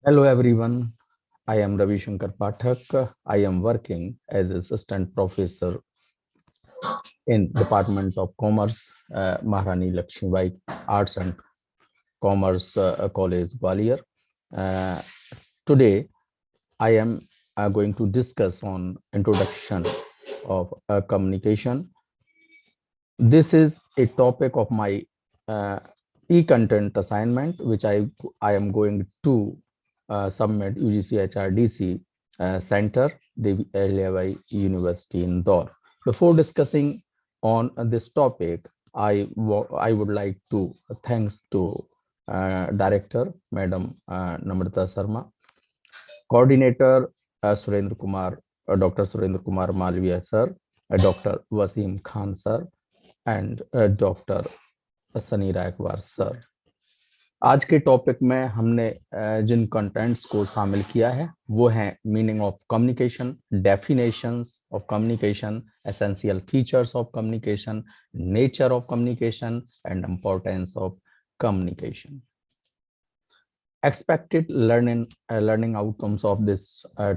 Hello everyone, I am Ravi Shankar Pathak. I am working as assistant professor in Department of Commerce, Maharani Lakshmibai Arts and Commerce College, Gwalior. Uh, Today, I am going to discuss on introduction of communication. This is a topic of my uh, e-content assignment, which I am going to submit UGC HRDC Center, the LAY University Indore. Before discussing on this topic, I would like to thanks to Director Madam Namrata Sharma, Coordinator Surendra Kumar, Dr. Surendra Kumar Malviya sir, Dr. Wasim Khan sir, and doctor Sunny Raikwar sir. आज के topic में हमने जिन contents को शामिल किया है वो है meaning of communication, definitions of communication, essential features of communication, nature of communication and importance of communication. Expected learning outcomes of this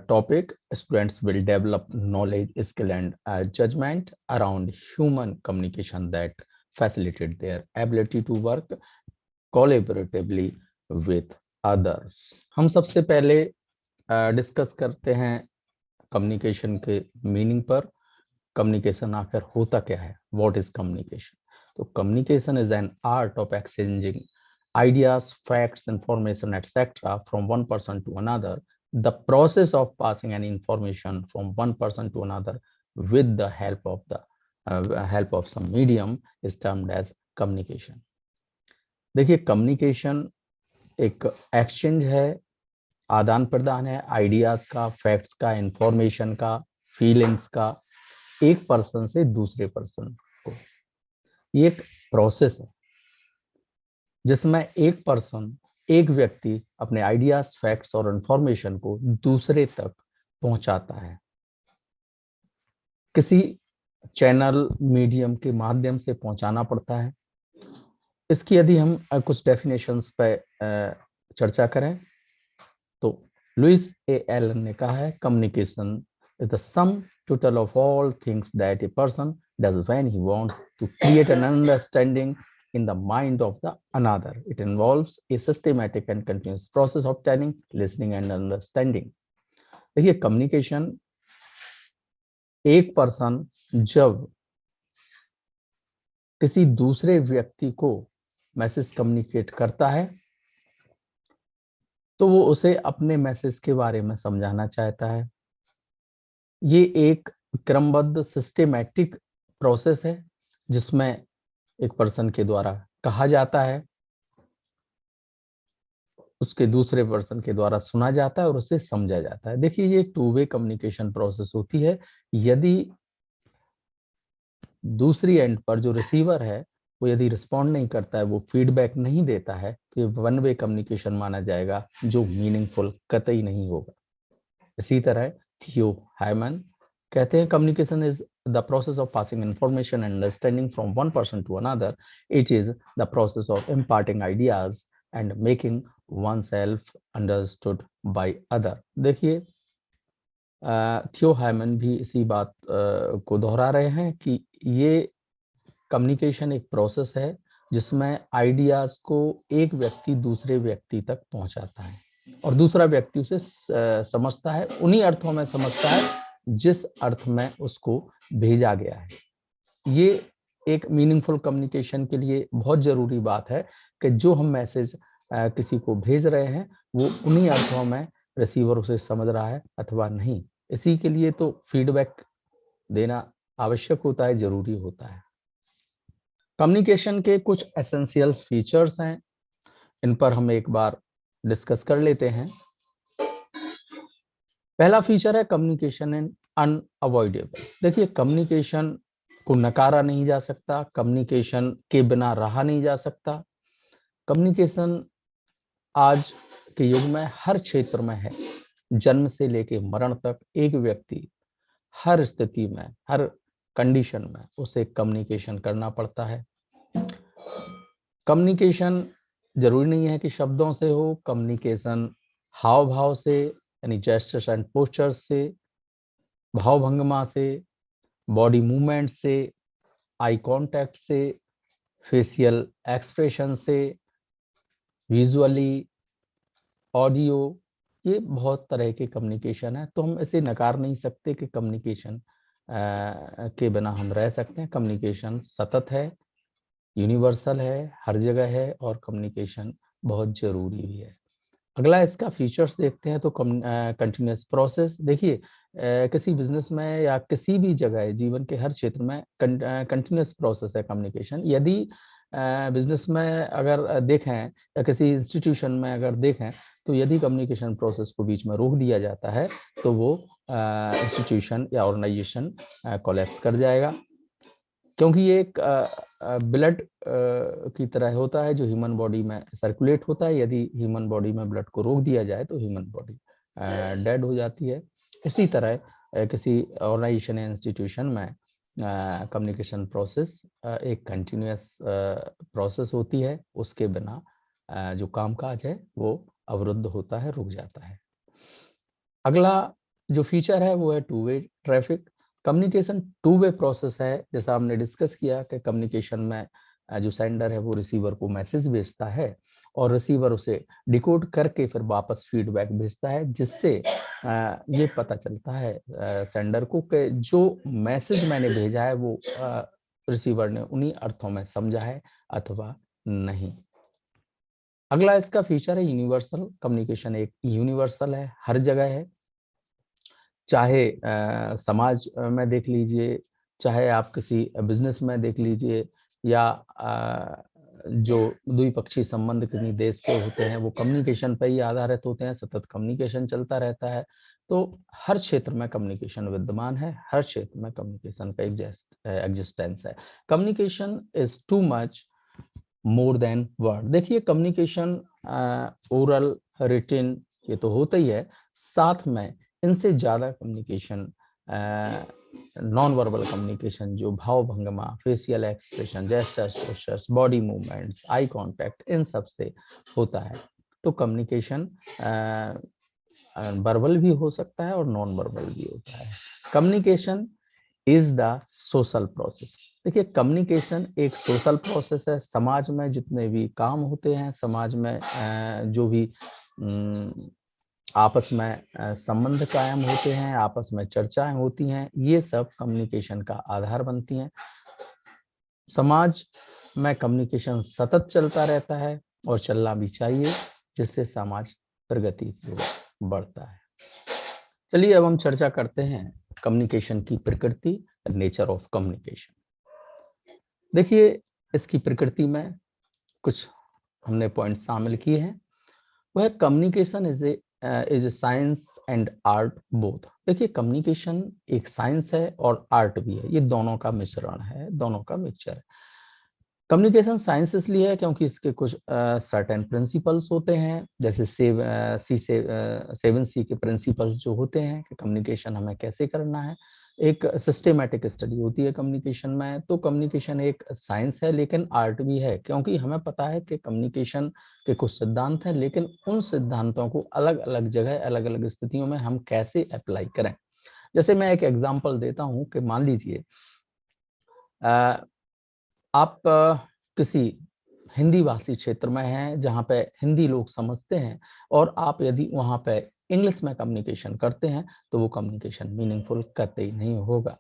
topic: students will develop knowledge, skill and judgment around human communication that facilitate their ability to work collaboratively with others. हम सबसे पहले discuss करते हैं communication के meaning पर। Communication आखिर होता क्या है? What is communication? तो communication is an art of exchanging ideas, facts, information, etc. from one person to another. The process of passing an information from one person to another with the help of some medium is termed as communication. देखिए, communication एक exchange है, आदान प्रदान है ideas का, facts का, information का, feelings का, एक पर्सन से दूसरे पर्सन को। ये एक प्रोसेस है जिसमें एक व्यक्ति अपने आइडियाज, फैक्ट्स और इंफॉर्मेशन को दूसरे तक पहुंचाता है, किसी चैनल मीडियम के माध्यम से पहुंचाना पड़ता है। इसकी यदि हम कुछ डेफिनेशंस पे चर्चा करें तो लुइस ए एलन ने कहा है, communication is the sum total of all things that a person does when he wants to create an understanding in the mind of the another. It involves a systematic and continuous process of telling, listening and understanding. देखिए, communication एक person जब किसी दूसरे व्यक्ति को message communicate करता है तो वो उसे अपने मैसेज के बारे में समझाना चाहता है। ये एक क्रमबद्ध सिस्टेमैटिक प्रोसेस है जिसमें एक पर्सन के द्वारा कहा जाता है, उसके दूसरे पर्सन के द्वारा सुना जाता है और उसे समझा जाता है। देखिए, ये टू वे कम्युनिकेशन प्रोसेस होती है। यदि दूसरी एंड पर जो रिसीवर है वो यदि रिस्पॉन्ड नहीं करता है, वो फीडबैक नहीं देता है, तो ये वन वे कम्युनिकेशन माना जाएगा जो मीनिंगफुल कतई नहीं होगा। इसी तरह थियो हाइमन कहते हैं, communication is the process of passing information and understanding from one person to another. It is the process of imparting ideas and making oneself understood by other. देखिए, थियो हाइमन भी इसी बात को दोहरा रहे हैं कि ये कम्युनिकेशन एक प्रोसेस है जिसमें आइडियाज को एक व्यक्ति दूसरे व्यक्ति तक पहुंचाता है और दूसरा व्यक्ति उसे समझता है, उन्हीं अर्थों में समझता है जिस अर्थ में उसको भेजा गया है। ये एक मीनिंगफुल कम्युनिकेशन के लिए बहुत जरूरी बात है कि जो हम मैसेज किसी को भेज रहे हैं वो उन्हीं अर्थों में रिसीवर उसे समझ रहा है अथवा नहीं। इसी के लिए तो फीडबैक देना आवश्यक होता है, जरूरी होता है। कम्युनिकेशन के कुछ एसेंशियल फीचर्स हैं, इन पर हम एक बार डिस्कस कर लेते हैं। पहला फीचर है कम्युनिकेशन इन अनअवॉइडेबल. देखिए, कम्युनिकेशन को नकारा नहीं जा सकता, कम्युनिकेशन के बिना रहा नहीं जा सकता। कम्युनिकेशन आज के युग में हर क्षेत्र में है। जन्म से लेकर मरण तक एक व्यक्ति हर स्थिति में, हर कंडीशन में उसे कम्युनिकेशन करना पड़ता है। कम्युनिकेशन जरूरी नहीं है कि शब्दों से हो, कम्युनिकेशन हाव भाव से यानी जेस्चर्स एंड पोस्चर्स से, भाव भंगिमा से, बॉडी मूवमेंट से, आई कांटेक्ट से, फेशियल एक्सप्रेशन से, विजुअली, ऑडियो, ये बहुत तरह के कम्युनिकेशन है। तो हम इसे नकार नहीं सकते कि कम्युनिकेशन के बिना हम रह सकते हैं। कम्युनिकेशन सतत है, यूनिवर्सल है, हर जगह है, और कम्युनिकेशन बहुत जरूरी भी है। अगला इसका फीचर्स देखते हैं तो कंटिन्यूअस प्रोसेस। देखिए किसी बिजनेस में या किसी भी जगह जीवन के हर क्षेत्र में कंटिन्यूअस प्रोसेस है कम्युनिकेशन। यदि बिजनेस में अगर देखें या किसी इंस्टीट्यूशन में अगर देखें तो यदि कम्युनिकेशन प्रोसेस को बीच में रोक दिया जाता है तो वो इंस्टीट्यूशन या ऑर्गेनाइजेशन कोलैप्स कर जाएगा, क्योंकि ये एक ब्लड की तरह होता है जो ह्यूमन बॉडी में सर्कुलेट होता है। यदि ह्यूमन बॉडी में ब्लड को रोक दिया जाए तो ह्यूमन बॉडी डेड हो जाती है। इसी तरह किसी ऑर्गेनाइजेशन या इंस्टीट्यूशन में कम्युनिकेशन प्रोसेस एक कंटिन्यूअस प्रोसेस होती है। उसके बिना जो कामकाज है वो अवरुद्ध होता है, रुक जाता है। अगला जो फीचर है वो है two way traffic. Communication two way process है। जैसा हमने डिस्कस किया कि कम्युनिकेशन में जो सेंडर है वो रिसीवर को मैसेज भेजता है और रिसीवर उसे डिकोड करके फिर वापस फीडबैक भेजता है, जिससे ये पता चलता है सेंडर को कि जो मैसेज मैंने भेजा है वो रिसीवर ने उन्हीं अर्थों में समझा है अथवा नहीं। अगला इसका फीचर है यूनिवर्सल। कम्युनिकेशन एक यूनिवर्सल है, हर जगह है। चाहे समाज में देख लीजिए, चाहे आप किसी बिजनेस में देख लीजिए, या जो द्विपक्षीय संबंध किसी देश के होते हैं वो कम्युनिकेशन पर ही आधारित होते हैं, सतत कम्युनिकेशन चलता रहता है। तो हर क्षेत्र में कम्युनिकेशन विद्यमान है, हर क्षेत्र में कम्युनिकेशन का एग्जिस्टेंस है। Communication is too much more than word. देखिए कम्युनिकेशन ओरल, रिटन, ये तो होता ही है, साथ में इनसे ज्यादा कम्युनिकेशन नॉन वर्बल कम्युनिकेशन, जो भाव भंगिमा, facial expression, gestures, postures, body movements, eye contact, इन सब से होता है। तो कम्युनिकेशन वर्बल भी हो सकता है और नॉन वर्बल भी होता है। Communication is the social process. देखिए कम्युनिकेशन एक सोशल प्रोसेस है। समाज में जितने भी काम होते हैं, समाज में जो भी आपस में संबंध कायम होते हैं, आपस में चर्चाएं होती हैं, ये सब कम्युनिकेशन का आधार बनती हैं। समाज में कम्युनिकेशन सतत चलता रहता है और चलना भी चाहिए, जिससे समाज प्रगति की ओर बढ़ता है। चलिए अब हम चर्चा करते हैं कम्युनिकेशन की प्रकृति, नेचर ऑफ कम्युनिकेशन। देखिए इसकी प्रकृति में कुछ हमने पॉइंट शामिल किए हैं। वह communication is A science and art both. देखिए कम्युनिकेशन एक साइंस है और आर्ट भी है, ये दोनों का मिश्रण है, दोनों का मिक्सचर है। कम्युनिकेशन साइंस इसलिए है क्योंकि इसके कुछ सर्टेन प्रिंसिपल्स होते हैं, जैसे 7C के प्रिंसिपल्स जो होते हैं कि कम्युनिकेशन हमें कैसे करना है। एक सिस्टेमेटिक स्टडी होती है कम्युनिकेशन में। तो कम्युनिकेशन एक साइंस है लेकिन आर्ट भी है, क्योंकि हमें पता है कि कम्युनिकेशन के कुछ सिद्धांत हैं, लेकिन उन सिद्धांतों को अलग अलग जगह, अलग अलग स्थितियों में हम कैसे अप्लाई करें। जैसे मैं एक एग्जांपल देता हूं कि मान लीजिए आप किसी हिंदी भाषी क्षेत्र में हैं जहाँ पे हिंदी लोग समझते हैं, और आप यदि वहाँ पे इंग्लिश में कम्युनिकेशन करते हैं तो वो कम्युनिकेशन मीनिंगफुल कतई नहीं होगा।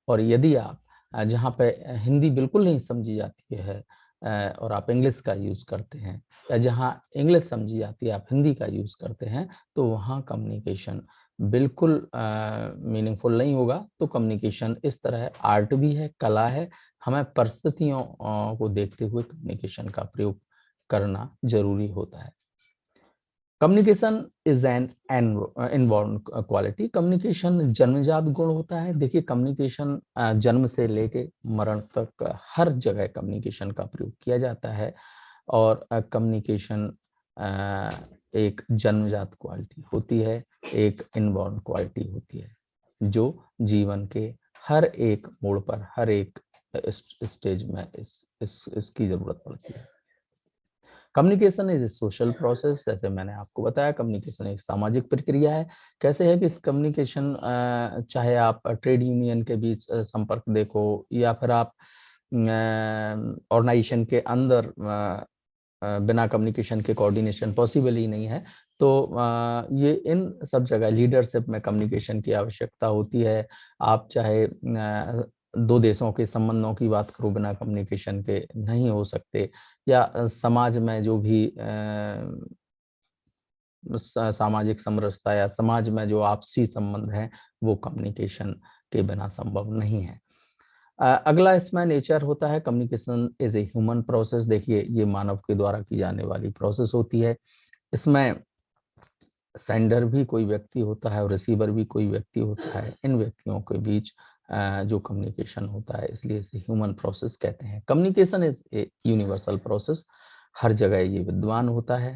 और यदि आप जहाँ पे हिंदी बिल्कुल नहीं समझी जाती है और आप इंग्लिश का यूज़ करते हैं, या जहाँ इंग्लिश समझी जाती है आप हिंदी का यूज़ करते हैं, तो वहाँ कम्युनिकेशन बिल्कुल मीनिंगफुल नहीं होगा। तो कम्युनिकेशन इस तरह आर्ट भी है, कला है। हमें परिस्थितियों को देखते हुए कम्युनिकेशन का प्रयोग करना जरूरी होता है। Communication is N inborn quality. Communication जन्मजात गुण होता है। देखिए कम्युनिकेशन जन्म से लेके मरण तक हर जगह कम्युनिकेशन का प्रयोग किया जाता है, और कम्युनिकेशन एक जन्मजात क्वालिटी होती है, एक इनबॉर्न क्वालिटी होती है, जो जीवन के हर एक मोड़ पर, हर एक स्टेज में इसकी जरूरत पड़ती है। Communication is A social process, जैसे मैंने आपको बताया कम्युनिकेशन एक सामाजिक प्रक्रिया है। कैसे है कि इस कम्युनिकेशन, चाहे आप ट्रेड यूनियन के बीच संपर्क देखो या फिर आप ऑर्गेनाइजेशन के अंदर बिना कम्युनिकेशन के कोऑर्डिनेशन पॉसिबल ही नहीं है। तो ये इन सब जगह लीडरशिप में कम्युनिकेशन की आवश्यकता होती है। आप चाहे दो देशों के संबंधों की बात करो, बिना कम्युनिकेशन के नहीं हो सकते, या समाज में जो भी सामाजिक समरसता या समाज में जो आपसी संबंध है वो कम्युनिकेशन के बिना संभव नहीं है। अगला इसमें नेचर होता है, communication is a human process. देखिए ये मानव के द्वारा की जाने वाली प्रोसेस होती है। इसमें सेंडर भी कोई व्यक्ति होता है और रिसीवर भी कोई व्यक्ति होता है। इन व्यक्तियों के बीच जो कम्युनिकेशन होता है, इसलिए इसे ह्यूमन प्रोसेस कहते हैं। Communication is a universal process, हर जगह ये विद्यमान होता है।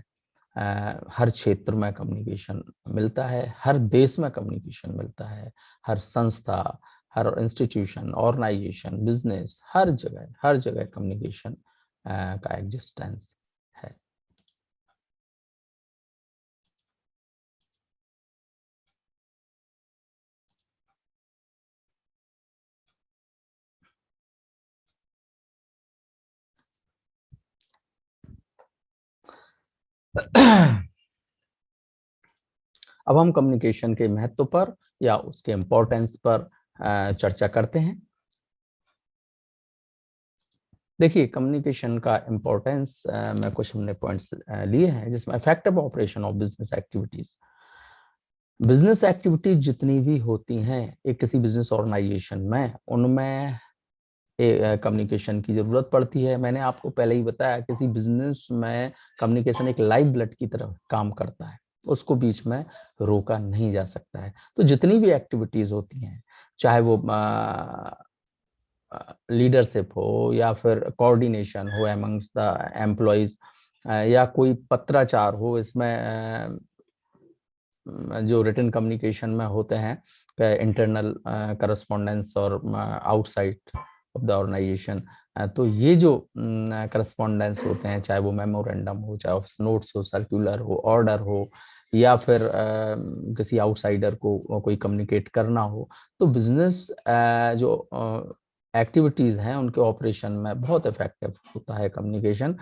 हर क्षेत्र में कम्युनिकेशन मिलता है, हर देश में कम्युनिकेशन मिलता है, हर संस्था, हर इंस्टीट्यूशन, ऑर्गेनाइजेशन, बिजनेस, हर जगह कम्युनिकेशन का एग्जिस्टेंस है। अब हम कम्युनिकेशन के महत्व पर या उसके इम्पोर्टेंस पर चर्चा करते हैं। देखिए कम्युनिकेशन का इम्पोर्टेंस में कुछ हमने पॉइंट्स लिए हैं, जिसमें effective operation of business activities. Business activities जितनी भी होती हैं एक किसी बिजनेस ऑर्गेनाइजेशन में, उनमें कम्युनिकेशन की जरूरत पड़ती है। मैंने आपको पहले ही बताया किसी बिजनेस में कम्युनिकेशन एक लाइव ब्लड की तरह काम करता है, उसको बीच में रोका नहीं जा सकता है। तो जितनी भी एक्टिविटीज होती हैं, चाहे वो लीडरशिप हो या फिर कोऑर्डिनेशन हो एमंग्स द एम्प्लॉयज, या कोई पत्राचार हो, इसमें जो रिटन कम्युनिकेशन में होते हैं, इंटरनल करस्पॉन्डेंस और आउटसाइड ऑफ द ऑर्गेनाइजेशन, तो ये जो करस्पॉन्डेंस होते हैं, चाहे वो मेमोरेंडम हो, चाहे ऑफिस नोट्स हो, सर्कुलर हो, ऑर्डर हो, या फिर किसी आउटसाइडर को कोई कम्युनिकेट करना हो, तो बिजनेस जो एक्टिविटीज हैं उनके ऑपरेशन में बहुत इफेक्टिव होता है communication.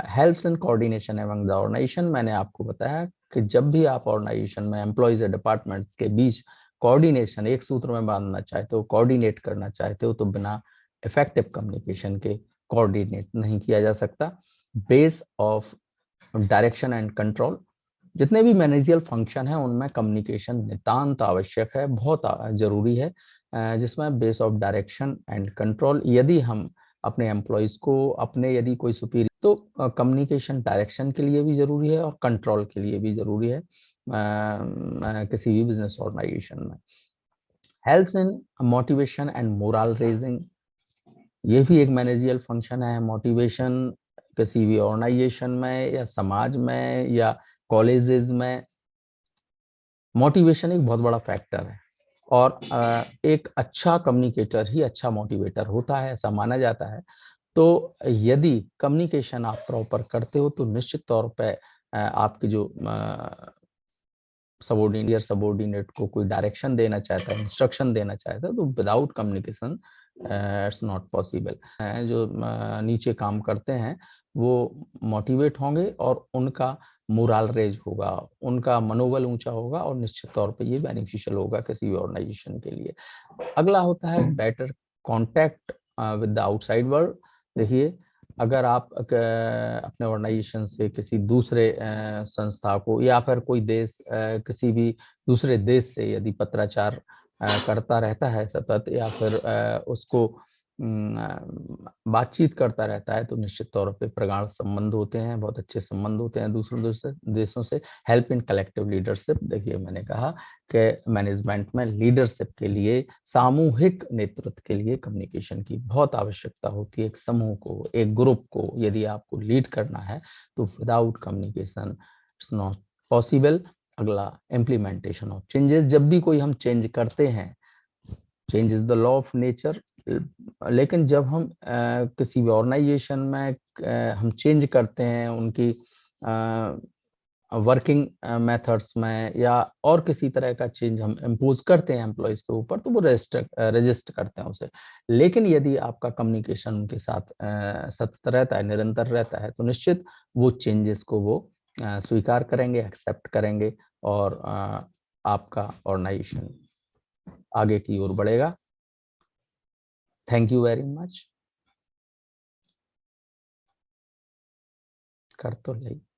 Helps in coordination among the organization. मैंने आपको बताया कि जब भी आप ऑर्गेनाइजेशन में एम्प्लॉयज या डिपार्टमेंट्स के बीच कोऑर्डिनेशन एक सूत्र में बांधना चाहते हो, कोऑर्डिनेट करना चाहते हो, तो बिना इफेक्टिव कम्युनिकेशन के कोऑर्डिनेट नहीं किया जा सकता। Base of direction and control. जितने भी मैनेजियल फंक्शन है उनमें कम्युनिकेशन नितांत आवश्यक है, बहुत जरूरी है, जिसमें base of direction and control. यदि हम अपने एम्प्लॉयज को, अपने यदि कोई सुपीरियर, तो कम्युनिकेशन डायरेक्शन के लिए भी जरूरी है और कंट्रोल के लिए भी जरूरी है किसी भी बिजनेस ऑर्गेनाइजेशन में। Helps in motivation and moral raising. ये भी एक मैनेजियल फंक्शन है। मोटिवेशन किसी भी ऑर्गेनाइजेशन में या समाज में या कॉलेजेस में, मोटिवेशन एक बहुत बड़ा फैक्टर है। और एक अच्छा कम्युनिकेटर ही अच्छा मोटिवेटर होता है, ऐसा माना जाता है। तो यदि कम्युनिकेशन आप प्रॉपर करते हो तो निश्चित तौर पे आपके जो सबोर्डिनेट को कोई डायरेक्शन देना चाहता है, इंस्ट्रक्शन देना चाहता है, तो without communication it's not possible. जो नीचे काम करते हैं वो मोटिवेट होंगे और उनका मोरल रेज होगा, उनका मनोबल ऊंचा होगा, और निश्चित तौर पे ये बेनिफिशियल होगा किसी भी ऑर्गेनाइजेशन के लिए। अगला होता है better contact with the outside world. देखिए अगर आप अपने ऑर्गेनाइजेशन से किसी दूसरे संस्था को या फिर कोई देश किसी भी दूसरे देश से यदि पत्राचार करता रहता है सतत, या फिर उसको बातचीत करता रहता है, तो निश्चित तौर पे प्रगाढ़ संबंध होते हैं, बहुत अच्छे संबंध होते हैं दूसरे देशों से। Help in collective leadership. देखिए मैंने कहा कि मैनेजमेंट में लीडरशिप के लिए, सामूहिक नेतृत्व के लिए कम्युनिकेशन की बहुत आवश्यकता होती है। एक समूह को, एक ग्रुप को यदि आपको लीड करना है तो without communication it's not possible. अगला इम्प्लीमेंटेशन ऑफ चेंजेस। जब भी कोई हम चेंज करते हैं, change is the law of nature, लेकिन जब हम किसी भी ऑर्गेनाइजेशन में हम चेंज करते हैं उनकी वर्किंग मेथड्स में, या और किसी तरह का चेंज हम इम्पोज करते हैं एम्प्लॉयज के ऊपर, तो वो रजिस्टर करते हैं उसे। लेकिन यदि आपका कम्युनिकेशन उनके साथ सतत रहता है, निरंतर रहता है, तो निश्चित वो चेंजेस को वो स्वीकार करेंगे, एक्सेप्ट करेंगे, और आपका ऑर्गेनाइजेशन आगे की ओर बढ़ेगा। Thank you very much. कर तो ले।